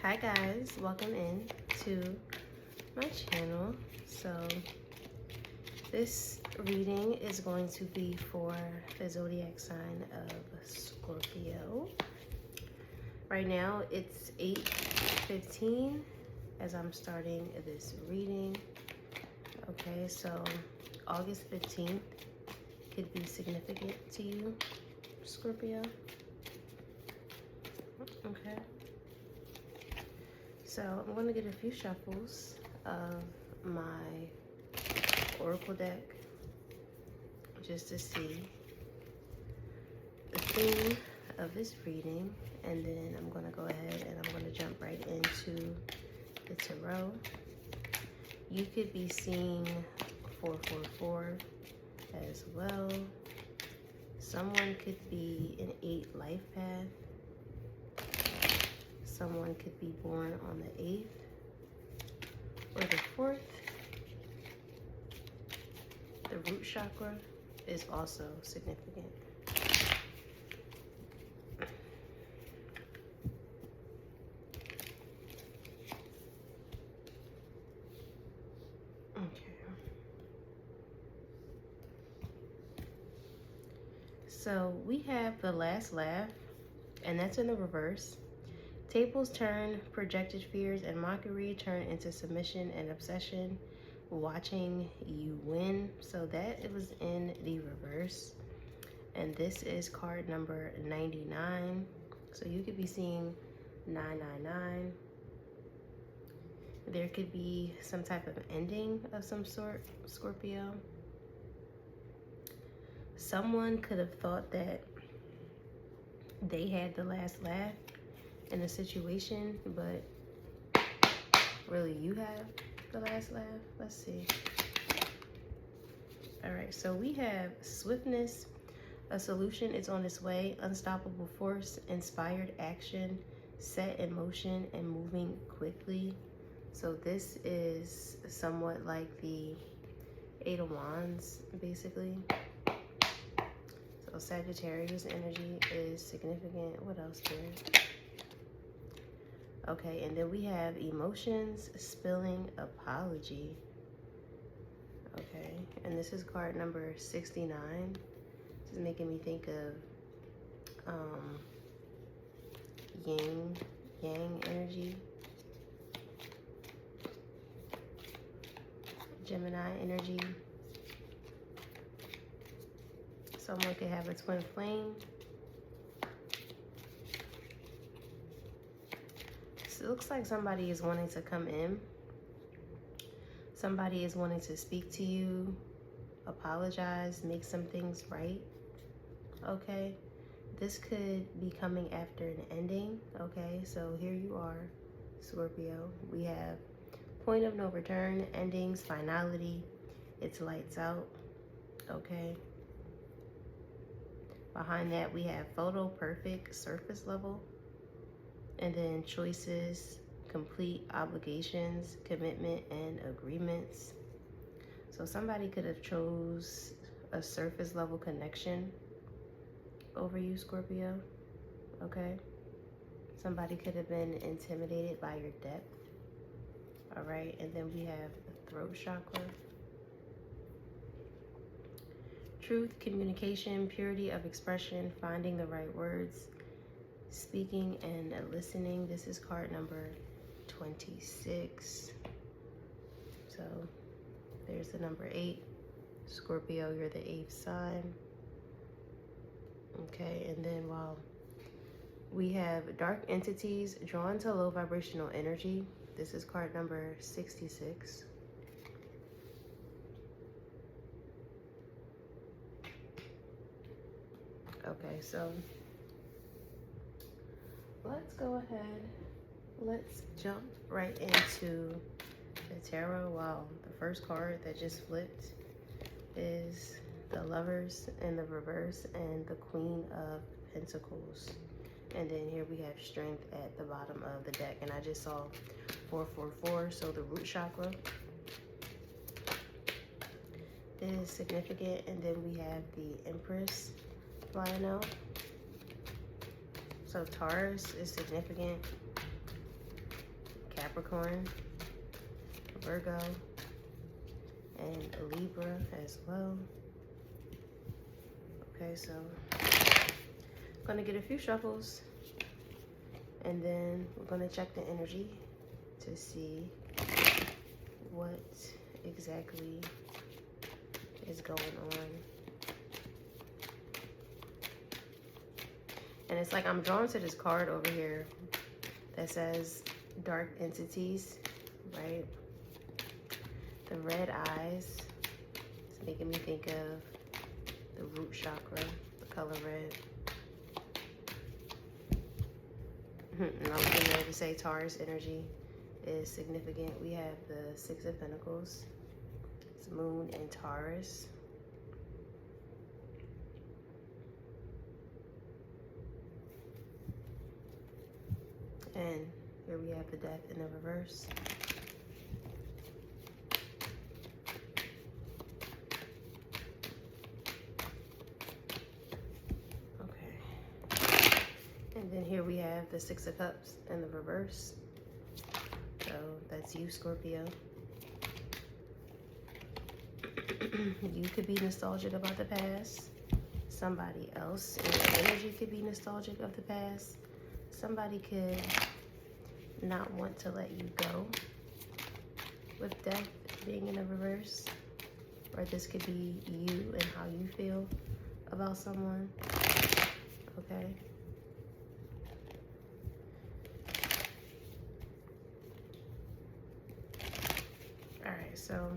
Hi guys, welcome in to my channel. So this reading is going to be for the zodiac sign of Scorpio. Right now it's 8:15 as I'm starting this reading. Okay, so August 15th could be significant to you, Scorpio. Okay. So I'm going to get a few shuffles of my oracle deck just to see the theme of this reading, and then I'm going to go ahead and I'm going to jump right into the tarot. You could be seeing 444 as well. Someone could be an 8 life path. Someone could be born on the 8th or the 4th. The root chakra is also significant. Okay. So we have the last laugh, and that's in the reverse. Tables turn, projected fears and mockery turn into submission and obsession, watching you win. So that it was in the reverse. And this is card number 99. So you could be seeing 999. There could be some type of ending of some sort, Scorpio. Someone could have thought that they had the last laugh in a situation, but really you have the last laugh. Let's see. All right, so we have swiftness. A solution is on its way. Unstoppable force, inspired action, set in motion and moving quickly. So this is somewhat like the 8 of Wands, basically. So Sagittarius energy is significant. What else there? Okay, and then we have emotions, spilling, apology. Okay, and this is card number 69. This is making me think of yang energy, Gemini energy. Someone could have a twin flame. It looks like somebody is wanting to come in. Somebody is wanting to speak to you, apologize, make some things right. Okay, this could be coming after an ending. Okay, so here you are, Scorpio. We have point of no return, endings, finality. It's lights out. Okay. Behind that we have photo perfect, surface level. And then choices, complete, obligations, commitment, and agreements. So somebody could have chose a surface level connection over you, Scorpio. Okay. Somebody could have been intimidated by your depth. All right. And then we have the throat chakra. Truth, communication, purity of expression, finding the right words, speaking and listening. This is card number 26. So there's the number 8. Scorpio, you're the 8th sign. Okay, and then while we have dark entities drawn to low vibrational energy. This is card number 66. Okay, so let's go ahead. Let's jump right into the tarot. Wow, the first card that just flipped is the Lovers in the reverse and the Queen of Pentacles. And then here we have Strength at the bottom of the deck. And I just saw 444, so the root chakra is significant. And then we have the Empress flying out. So Taurus is significant. Capricorn, Virgo, and a Libra as well. Okay, so I'm gonna get a few shuffles, and then we're gonna check the energy to see what exactly is going on. And it's like I'm drawn to this card over here that says dark entities, right? The red eyes, it's making me think of the root chakra, the color red. And I was getting ready to say Taurus energy is significant. We have the Six of Pentacles. It's Moon in Taurus. And here we have the Death in the reverse. Okay. And then here we have the Six of Cups in the reverse. So that's you, Scorpio. You could be nostalgic about the past. Somebody else in your energy could be nostalgic of the past. Somebody could not want to let you go with Death being in the reverse. Or this could be you and how you feel about someone. Okay. Alright, so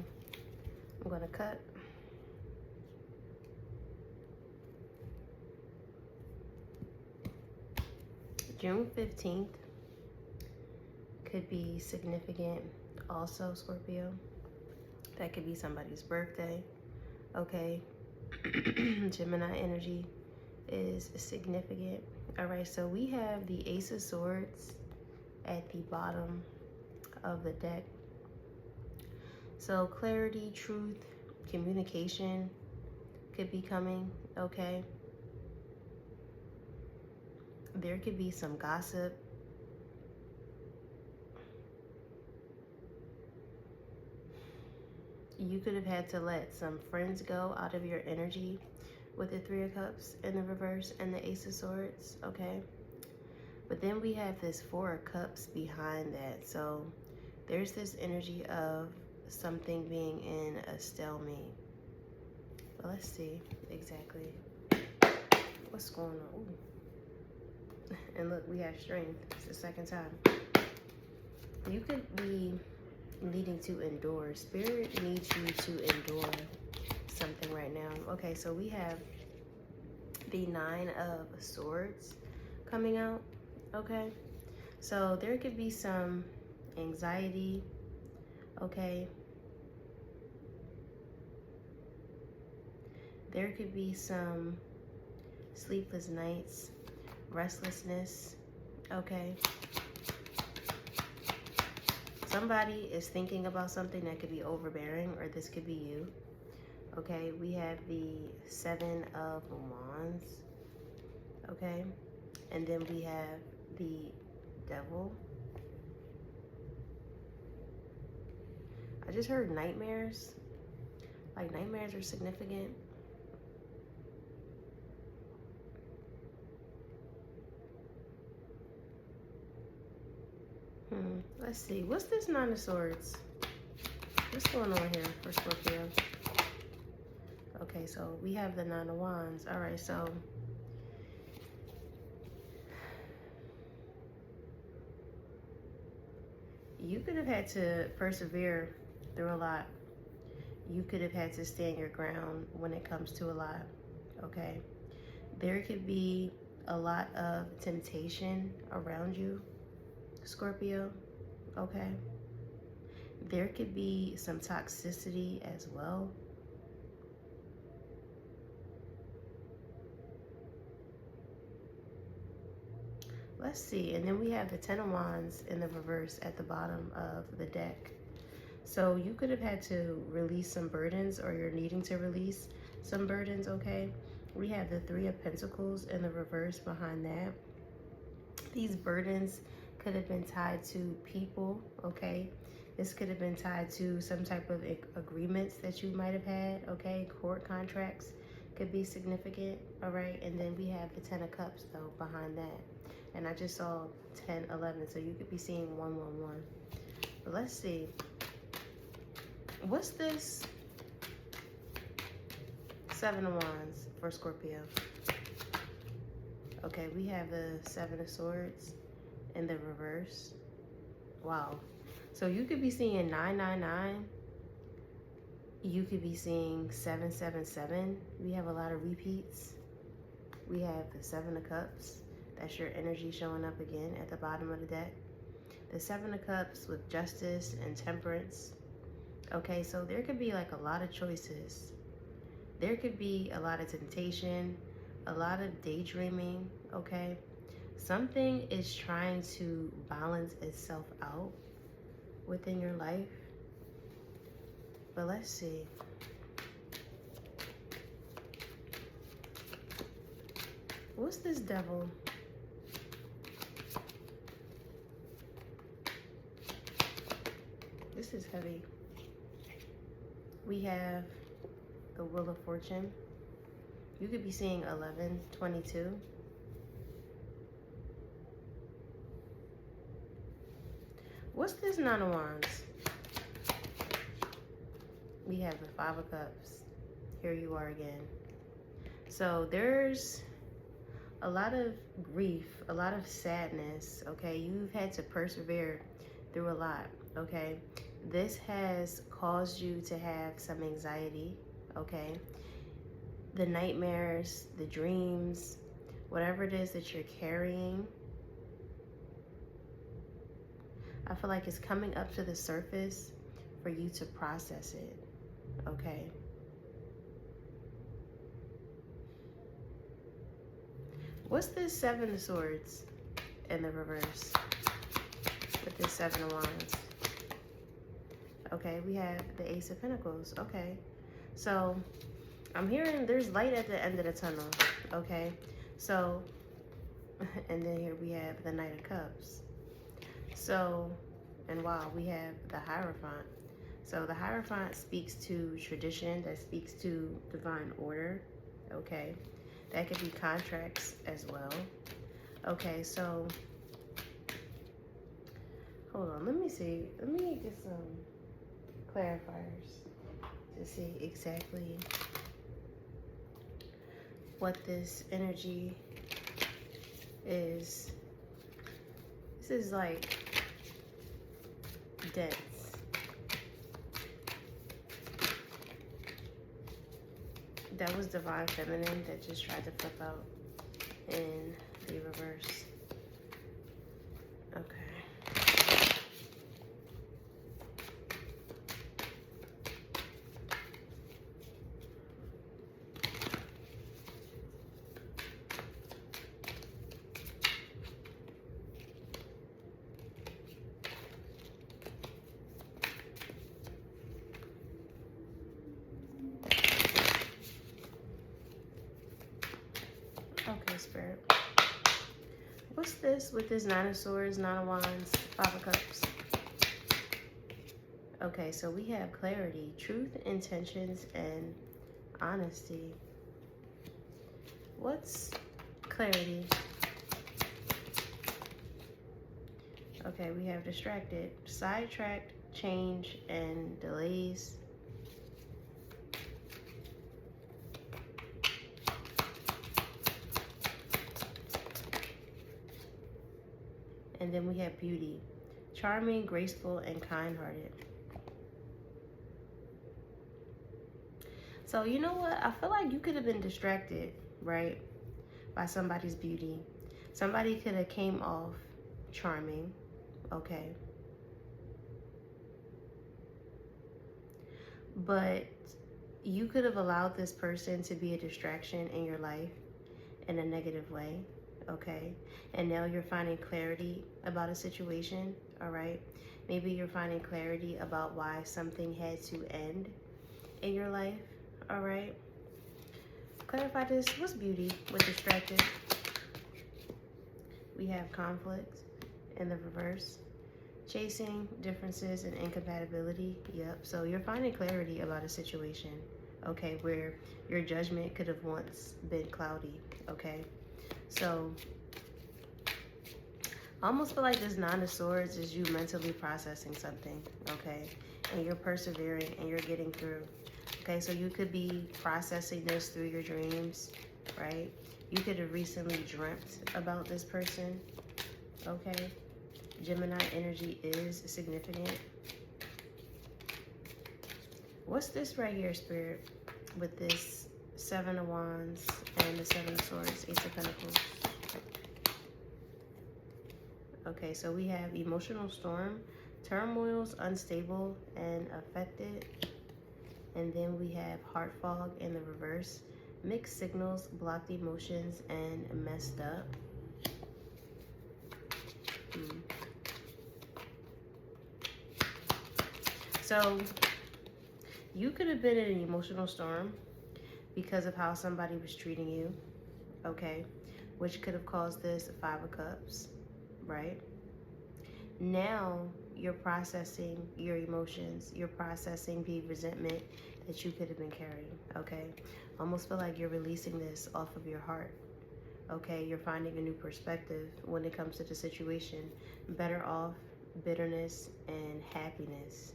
I'm going to cut. June 15th could be significant also, Scorpio. That could be somebody's birthday, okay? Gemini energy is significant. All right, so we have the Ace of Swords at the bottom of the deck. So clarity, truth, communication could be coming, okay? There could be some gossip. You could have had to let some friends go out of your energy with the Three of Cups in the reverse and the Ace of Swords, okay? But then we have this Four of Cups behind that. So there's this energy of something being in a stalemate. But let's see exactly what's going on. Ooh. And look, we have strength. It's the second time. You could be needing to endure. Spirit needs you to endure something right now. Okay, so we have the Nine of Swords coming out. Okay, so there could be some anxiety. Okay, there could be some sleepless nights, restlessness. Okay, somebody is thinking about something that could be overbearing, or this could be you. Okay, we have the Seven of Wands. Okay, and then we have the Devil. I just heard nightmares. Like nightmares are significant. Let's see. What's this Nine of Swords? What's going on here for Scorpio? Okay, so we have the Nine of Wands. All right, so you could have had to persevere through a lot. You could have had to stand your ground when it comes to a lot, okay? There could be a lot of temptation around you, Scorpio, okay? There could be some toxicity as well. Let's see, and then we have the Ten of Wands in the reverse at the bottom of the deck. So you could have had to release some burdens, or you're needing to release some burdens, okay? We have the Three of Pentacles in the reverse behind that. These burdens could have been tied to people, okay? This could have been tied to some type of agreements that you might have had, okay? Court contracts could be significant, all right? And then we have the 10 of Cups, though, behind that. And I just saw 10, 11, so you could be seeing 1, 1, 1. But let's see. What's this 7 of Wands for Scorpio? Okay, we have the 7 of Swords in the reverse. Wow. So you could be seeing 999. You could be seeing 777. We have a lot of repeats. We have the 7 of Cups. That's your energy showing up again at the bottom of the deck. The 7 of Cups with Justice and Temperance. Okay, so there could be like a lot of choices. There could be a lot of temptation, a lot of daydreaming, okay? Something is trying to balance itself out within your life. But let's see. What's this Devil? This is heavy. We have the Wheel of Fortune. You could be seeing 11, 22. What's this 9 of Wands? We have the 5 of Cups. Here you are again. So there's a lot of grief, a lot of sadness, okay? You've had to persevere through a lot, okay? This has caused you to have some anxiety, okay? The nightmares, the dreams, whatever it is that you're carrying, I feel like it's coming up to the surface for you to process it, okay? What's this 7 of Swords in the reverse with this 7 of Wands? Okay, we have the Ace of Pentacles. Okay, so I'm hearing there's light at the end of the tunnel. Okay, so, and then here we have the Knight of Cups. So, and wow, we have the Hierophant. So the Hierophant speaks to tradition, that speaks to divine order. Okay, that could be contracts as well. Okay, so hold on, let me see. Let me get some clarifiers to see exactly what this energy is. This is like dense. That was Divine Feminine that just tried to flip out in the reverse. Okay. Okay, Spirit. What's this with this 9 of Swords, 9 of Wands, 5 of Cups? Okay, so we have clarity, truth, intentions, and honesty. What's clarity? Okay, we have distracted, sidetracked, change, and delays. And then we have beauty, charming, graceful, and kind-hearted. So you know what? I feel like you could have been distracted, right, by somebody's beauty. Somebody could have came off charming, okay? But you could have allowed this person to be a distraction in your life in a negative way, okay? And now you're finding clarity about a situation, all right? Maybe you're finding clarity about why something had to end in your life, all right? Clarify this. What's beauty with distracted? We have conflict in the reverse. Chasing differences and incompatibility. Yep. So you're finding clarity about a situation, okay, where your judgment could have once been cloudy, okay? So I almost feel like this Nine of Swords is you mentally processing something, okay? And you're persevering and you're getting through. Okay, so you could be processing this through your dreams, right? You could have recently dreamt about this person, okay? Gemini energy is significant. What's this right here, Spirit, with this Seven of Wands and the Seven of Swords, Ace of Pentacles? Okay, so we have emotional storm, turmoils, unstable and affected. And then we have heart fog in the reverse, mixed signals, blocked emotions, and messed up. So you could have been in an emotional storm because of how somebody was treating you, okay? Which could have caused this Five of Cups, right? Now you're processing your emotions. You're processing the resentment that you could have been carrying, okay? Almost feel like you're releasing this off of your heart, okay? You're finding a new perspective when it comes to the situation. Better off, bitterness, and happiness.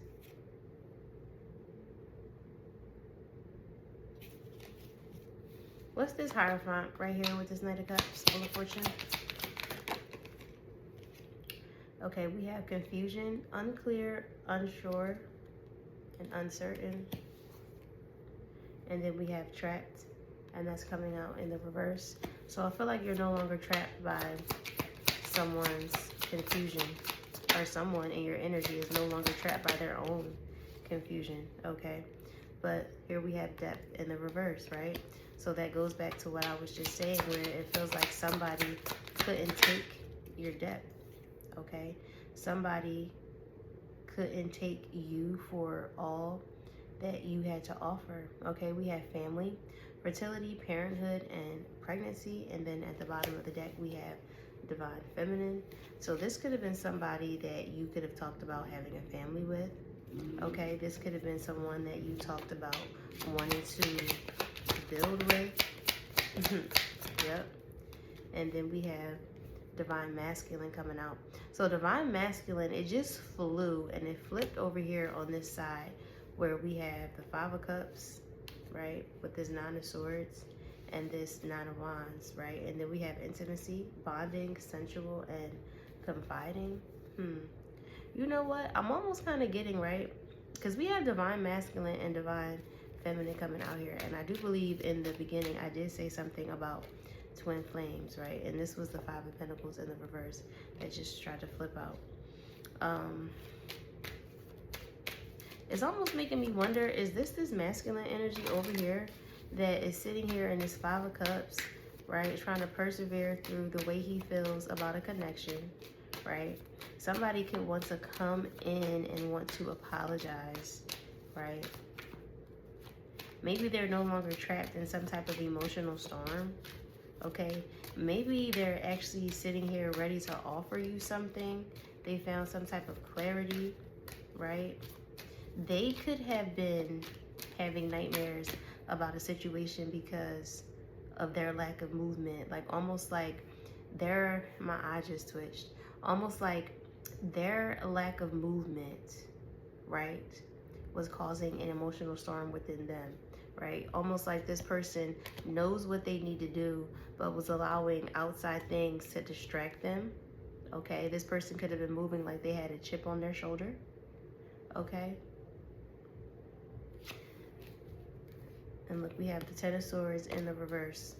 What's this Hierophant right here with this Knight of Cups, Wheel of Fortune? Okay, we have confusion, unclear, unsure, and uncertain. And then we have trapped, and that's coming out in the reverse. So I feel like you're no longer trapped by someone's confusion, or someone in your energy is no longer trapped by their own confusion, okay? But here we have depth in the reverse, right? So that goes back to what I was just saying, where it feels like somebody couldn't take your depth, okay? Somebody couldn't take you for all that you had to offer, okay? We have family, fertility, parenthood, and pregnancy. And then at the bottom of the deck, we have divine feminine. So this could have been somebody that you could have talked about having a family with, okay? This could have been someone that you talked about wanting to build with. Yep. And then we have divine masculine coming out. So divine masculine, it just flew and it flipped over here on this side where we have the Five of Cups, right, with this Nine of Swords and this Nine of Wands, right? And then we have intimacy, bonding, sensual, and confiding. You know what? I'm almost kind of getting, right? Because we have divine masculine and divine feminine coming out here. And I do believe in the beginning I did say something about twin flames, right? And this was the Five of Pentacles in the reverse that just tried to flip out. It's almost making me wonder, is this masculine energy over here that is sitting here in this Five of Cups, right? Trying to persevere through the way he feels about a connection, right? Somebody could want to come in and want to apologize, right? Maybe they're no longer trapped in some type of emotional storm, okay? Maybe they're actually sitting here ready to offer you something. They found some type of clarity, right? They could have been having nightmares about a situation because of their lack of movement. Like almost like my eye just twitched. Almost like their lack of movement, right, was causing an emotional storm within them, right? Almost like this person knows what they need to do, but was allowing outside things to distract them, okay? This person could have been moving like they had a chip on their shoulder, okay? And look, we have the Ten of Swords in the reverse.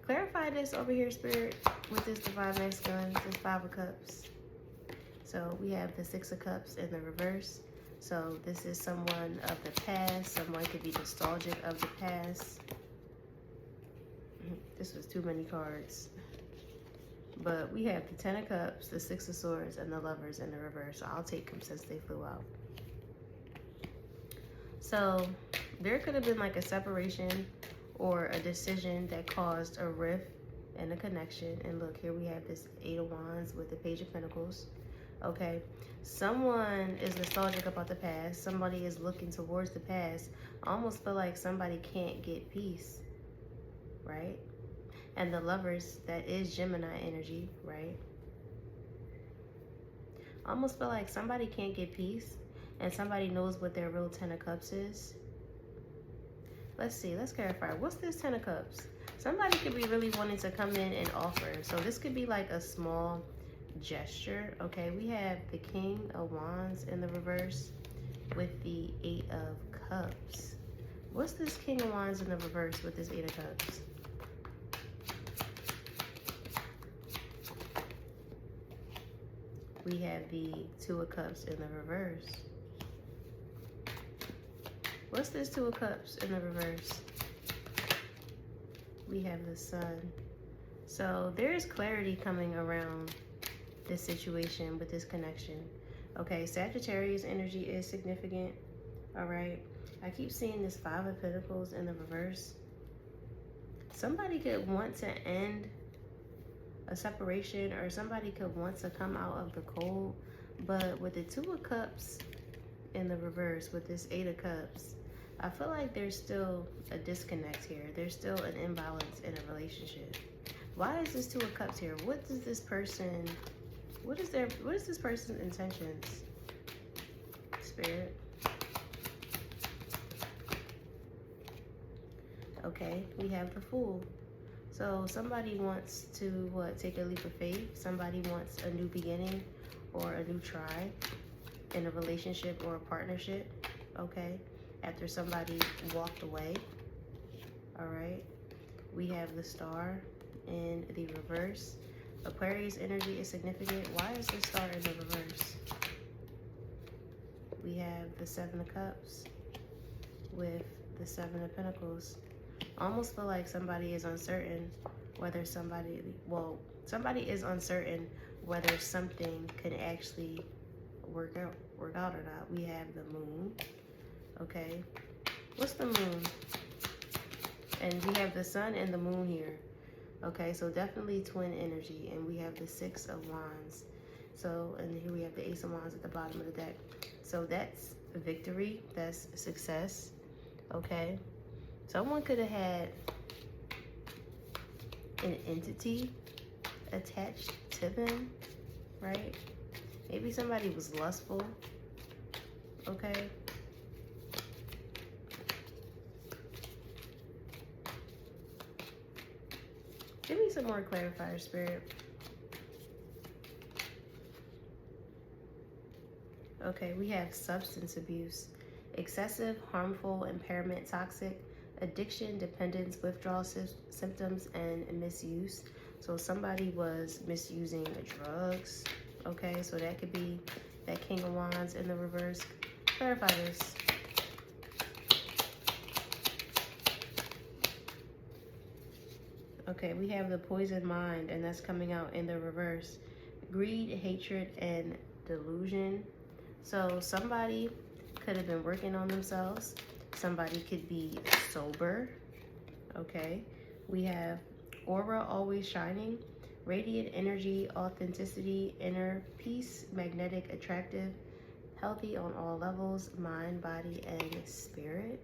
Clarify this over here, Spirit, with this divine masculine, this Five of Cups. So we have the Six of Cups in the reverse. So this is someone of the past. Someone could be nostalgic of the past. This was too many cards. But we have the Ten of Cups, the Six of Swords, and the Lovers in the reverse. So I'll take them since they flew out. So there could have been like a separation or a decision that caused a rift and a connection. And look, here we have this Eight of Wands with the Page of Pentacles. Okay, someone is nostalgic about the past. Somebody is looking towards the past. I almost feel like somebody can't get peace, right? And the Lovers, that is Gemini energy, right? I almost feel like somebody can't get peace, and somebody knows what their real Ten of Cups is. Let's see, let's clarify. What's this Ten of Cups? Somebody could be really wanting to come in and offer. So this could be like a small gesture. Okay, we have the King of Wands in the reverse with the Eight of Cups. What's this King of Wands in the reverse with this Eight of Cups? We have the Two of Cups in the reverse. What's this Two of Cups in the reverse? We have the Sun. So there's clarity coming around this situation with this connection. Okay, Sagittarius energy is significant. All right. I keep seeing this Five of Pentacles in the reverse. Somebody could want to end a separation, or somebody could want to come out of the cold, but with the Two of Cups in the reverse with this Eight of Cups, I feel like there's still a disconnect here. There's still an imbalance in a relationship. Why is this Two of Cups here? What is this person's intentions? Spirit. Okay, we have the Fool. So somebody wants to take a leap of faith. Somebody wants a new beginning or a new try in a relationship or a partnership. Okay, after somebody walked away. All right, we have the Star in the reverse. Aquarius energy is significant. Why is the Star in the reverse? We have the Seven of Cups with the Seven of Pentacles. I almost feel like somebody is uncertain whether somebody is uncertain whether something could actually work out or not. We have the Moon. Okay, what's the Moon? And we have the Sun and the Moon here. Okay, so definitely twin energy. And we have the Six of Wands. So, and here we have the Ace of Wands at the bottom of the deck. So that's victory. That's success. Okay. Someone could have had an entity attached to them, right? Maybe somebody was lustful. Okay. Give me some more clarifier, Spirit. Okay, we have substance abuse, excessive, harmful, impairment, toxic, addiction, dependence, withdrawal symptoms, and misuse. So somebody was misusing drugs. Okay, so that could be that King of Wands in the reverse. Clarify this. Okay, we have the poisoned mind, and that's coming out in the reverse. Greed, hatred, and delusion. So somebody could have been working on themselves. Somebody could be sober. Okay, we have aura always shining, radiant energy, authenticity, inner peace, magnetic, attractive, healthy on all levels, mind, body, and spirit.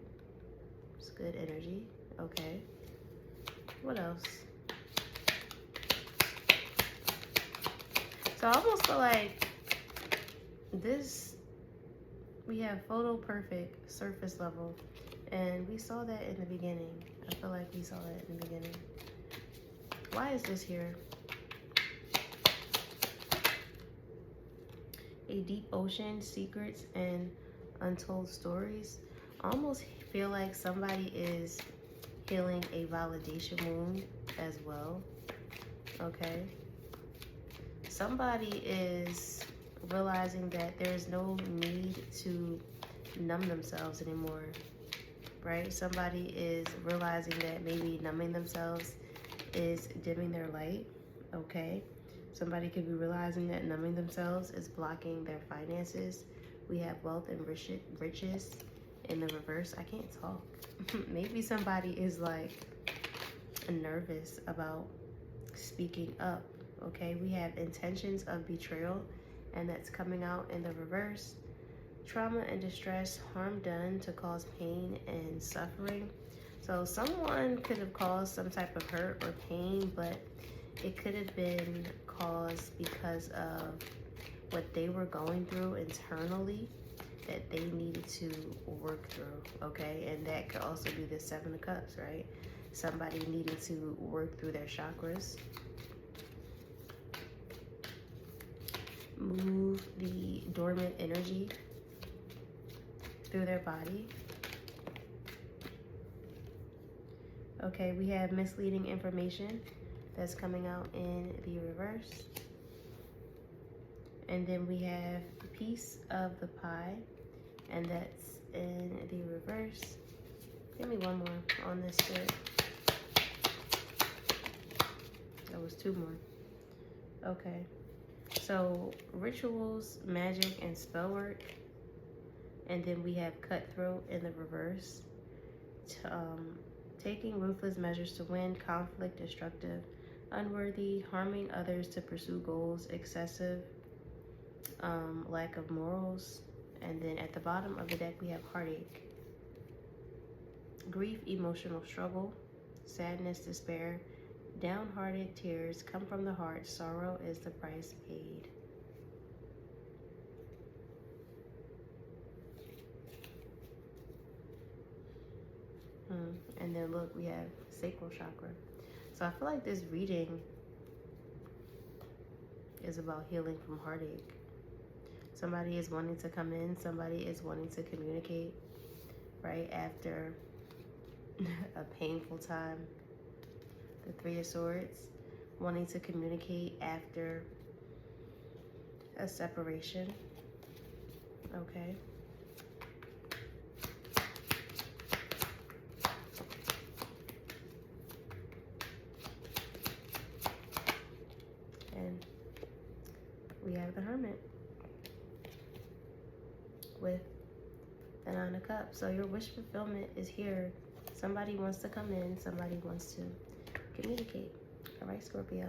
It's good energy. Okay, what else? So I almost feel like this, we have photo perfect surface level, and we saw that in the beginning. I feel like we saw that in the beginning. Why is this here? A deep ocean, secrets, and untold stories. I almost feel like somebody is healing a validation wound as well. Okay. Somebody is realizing that there's no need to numb themselves anymore, right? Somebody is realizing that maybe numbing themselves is dimming their light. Okay, somebody could be realizing that numbing themselves is blocking their finances. We have wealth and riches in the reverse. I can't talk. Maybe somebody is like nervous about speaking up. Okay, we have intentions of betrayal, and that's coming out in the reverse. Trauma and distress, harm done to cause pain and suffering. So someone could have caused some type of hurt or pain, but it could have been caused because of what they were going through internally that they needed to work through, okay? And that could also be the Seven of Cups, right? Somebody needed to work through their chakras, move the dormant energy through their body. Okay, we have misleading information that's coming out in the reverse. And then we have the piece of the pie, and that's in the reverse. Give me one more on this bit. That was two more. Okay. So rituals, magic, and spell work. And then we have cutthroat in the reverse. Taking ruthless measures to win, conflict, destructive, unworthy, harming others to pursue goals, excessive, lack of morals. And then at the bottom of the deck we have heartache, grief, emotional struggle, sadness, despair, downhearted, tears come from the heart, sorrow is the price paid. And then look, we have sacral chakra. So I feel like this reading is about healing from heartache. Somebody is wanting to come in, somebody is wanting to communicate, right, after a painful time. The Three of Swords, wanting to communicate after a separation, okay? And we have the Hermit with the Nine of Cups. So your wish fulfillment is here. Somebody wants to come in, somebody wants to communicate. All right, Scorpio.